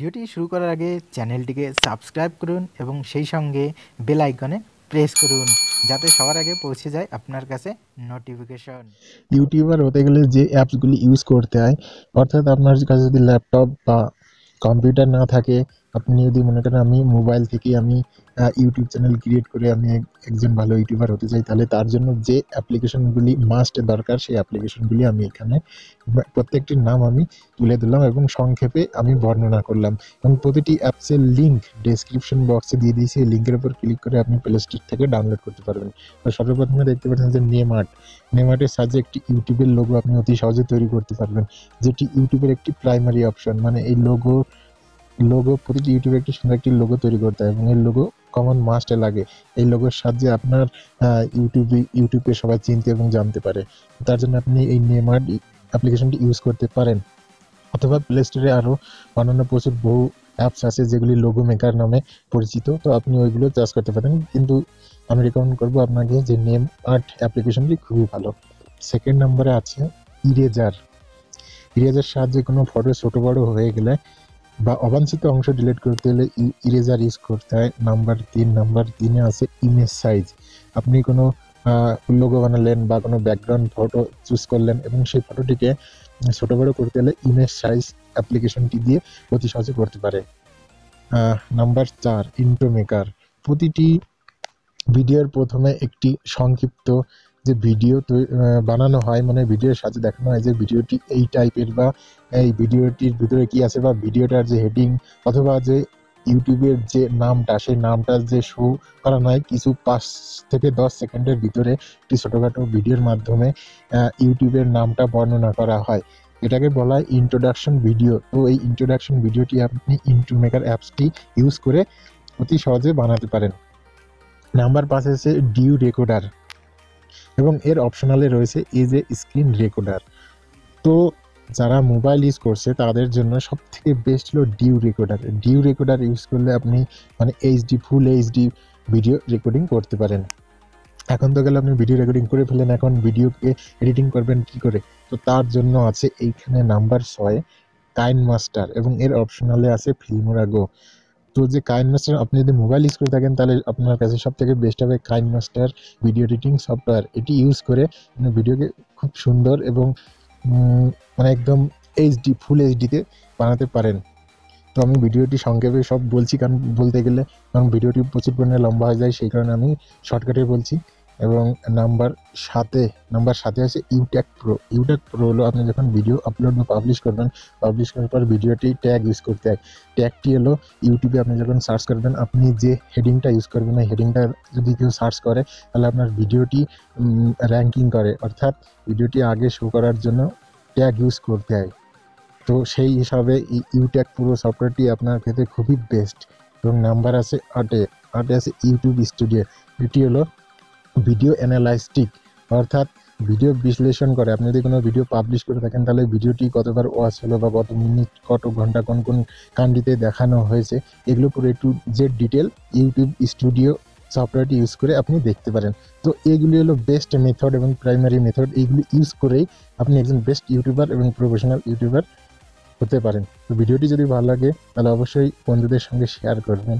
ভিডিওটি শুরু করার আগে চ্যানেলটিকে সাবস্ক্রাইব করুন এবং সেই সঙ্গে বেল আইকনে প্রেস করুন যাতে সবার আগে পৌঁছে যায় আপনার কাছে নোটিফিকেশন। ইউটিউবার হতে গেলে যে অ্যাপসগুলি ইউজ করতে হয়, অর্থাৎ আপনার কাছে যদি ল্যাপটপ বা কম্পিউটার না থাকে, আপনি যদি মনে করেন আমি মোবাইল থেকে আমি ইউটিউব চ্যানেল ক্রিয়েট করে আমি একজন ভালো ইউটিউবার হতে চাই, তাহলে তার জন্য যে অ্যাপ্লিকেশনগুলি মাস্ট দরকার সেই অ্যাপ্লিকেশনগুলি আমি এখানে প্রত্যেকটির নাম আমি তুলে দিলাম এবং সংক্ষেপে আমি বর্ণনা করলাম এবং প্রতিটি অ্যাপসের লিঙ্ক ডেসক্রিপশন বক্সে দিয়ে দিয়েছি। এই লিঙ্কের উপর ক্লিক করে আপনি প্লে স্টোর থেকে ডাউনলোড করতে পারবেন। তো সর্বপ্রথমে দেখতে পাচ্ছেন যে নেমআর্টের সাহায্যে একটি ইউটিউবের লোগো আপনি অতি সহজে তৈরি করতে পারবেন, যেটি ইউটিউবের একটি প্রাইমারি অপশন। মানে এই লোগো প্রতিটি ইউটিউবে একটি সুন্দর একটি লোগো তৈরি করতে হয় এবং এই লোগো কমন মাস্টে লাগে। এই লোগোর সাহায্যে আপনার ইউটিউবে সবাই চিনতে এবং জানতে পারে। তার জন্য আপনি এই নেমআর্ট অ্যাপ্লিকেশনটি ইউজ করতে পারেন, অথবা প্লে স্টোরে আরও অন্যান্য প্রচুর বহু অ্যাপস আছে যেগুলি লোগো মেকার নামে পরিচিত, তো আপনি ওইগুলো চার্জ করতে পারেন। কিন্তু আমি রেকমেন্ড করবো আপনাকে যে নেমআর্ট অ্যাপ্লিকেশনটি খুবই ভালো। সেকেন্ড নম্বরে আছে ইরেজার সাহায্যে কোনো ফটো ছোটো বড়ো হয়ে গেলে বা অবাঞ্ছিত অংশ ডিলিট করতে হলে ইরেজার ইউজ করতে হয়। নাম্বার 3 আছে ইমেজ সাইজ। আপনি কোনো লোগো বানালেন বা কোনো ব্যাকগ্রাউন্ড ফটো চুজ করলেন এবং সেই ফটোটিকে ছোটো বড়ো করতে হলে ইমেজ সাইজ অ্যাপ্লিকেশনটি দিয়ে অতি সহজে করতে পারে। Number 4 intro maker. প্রতিটি ভিডিওর প্রথমে একটি সংক্ষিপ্ত যে ভিডিও বানানো হয়, মানে ভিডিওর সাথে দেখানো হয় যে ভিডিওটি এই টাইপের বা এই ভিডিওটির ভিতরে কি আছে, বা ভিডিওটার যে হেডিং অথবা যে ইউটিউবের যে নামটা, সেই নামটা যে শো করা নয় কিছু 5 থেকে 10 সেকেন্ডের ভিতরে একটি ছোটোখাটো ভিডিওর মাধ্যমে ইউটিউবের নামটা বর্ণনা করা হয়। এটাকে বলা হয় ইন্ট্রোডাকশন ভিডিও। তো এই ইন্ট্রোডাকশন ভিডিওটি আপনি ইন্ট্রো মেকার অ্যাপসটি ইউজ করে অতি সহজে বানাতে পারেন। নাম্বার 5 আছে ডিউ রেকর্ডার এবং এর অপশনালে রয়েছে এজ এ স্ক্রিন রেকর্ডার। তো যারা মোবাইল ইউজ করছে তাদের জন্য সব থেকে বেস্ট হলো ডিউ রেকর্ডার ইউজ করলে আপনি মানে ফুল এইচডি ভিডিও রেকর্ডিং করতে পারেন। এখন তো গেলে আপনি ভিডিও রেকর্ডিং করে ফেলেন, এখন ভিডিওকে এডিটিং করবেন কি করে? তো তার জন্য আছে এইখানে নাম্বার 6 কাইনমাস্টার এবং এর অপশনালে আছে ফিল্মোরা গো। তো যে কাইনমাস্টার আপনি যদি মোবাইল ইউজ করে থাকেন তাহলে আপনার কাছে সবথেকে বেস্ট হবে কাইনমাস্টার ভিডিও এডিটিং সফটওয়্যার। এটি ইউজ করে আপনি ভিডিওকে খুব সুন্দর এবং মানে একদম ফুল এইচডিতে বানাতে পারেন। তো আমি ভিডিওটি সংক্ষেপে সব বলছি, কারণ বলতে গেলে ভিডিওটি প্রচুর পরিমাণে লম্বা হয়ে যায়, সেই কারণে আমি শর্টকাটে বলছি। এবং নাম্বার 7 আছে ইউটেক প্রো হলো আপনি যখন ভিডিও আপলোড বা পাবলিশ করার পর ভিডিওটি ট্যাগ ইউজ করতে হয়। ট্যাগটি হলো ইউটিউবে আপনি যখন সার্চ করবেন, আপনি যে হেডিংটা ইউজ করবেন ওই হেডিংটা যদি কেউ সার্চ করে তাহলে আপনার ভিডিওটি র্যাঙ্কিং করে, অর্থাৎ ভিডিওটি আগে শো করার জন্য ট্যাগ ইউজ করতে হয়। তো সেই হিসাবে ইউটেক প্রো সফটওয়্যারটি আপনার ক্ষেত্রে খুবই বেস্ট। এবং নাম্বার আছে 8 আছে ইউটিউব স্টুডিও। এটি হলো ভিডিও অ্যানালাইস্টিক, অর্থাৎ ভিডিও বিশ্লেষণ করে। আপনি যদি কোনো ভিডিও পাবলিশ করে থাকেন তাহলে ভিডিওটি কতবার ওয়াচ হলো বা কত মিনিট কত ঘন্টা কোন কোন কান্ট্রিতে দেখানো হয়েছে, এগুলো পুরো একটু জেড ডিটেল ইউটিউব স্টুডিও সফটওয়্যারটি ইউজ করে আপনি দেখতে পারেন। তো এইগুলি হলো বেস্ট মেথড এবং প্রাইমারি মেথড। এইগুলি ইউজ করেই আপনি একজন বেস্ট ইউটিউবার এবং প্রফেশনাল ইউটিউবার হতে পারেন। তো ভিডিওটি যদি ভালো লাগে তাহলে অবশ্যই বন্ধুদের সঙ্গে শেয়ার করবেন।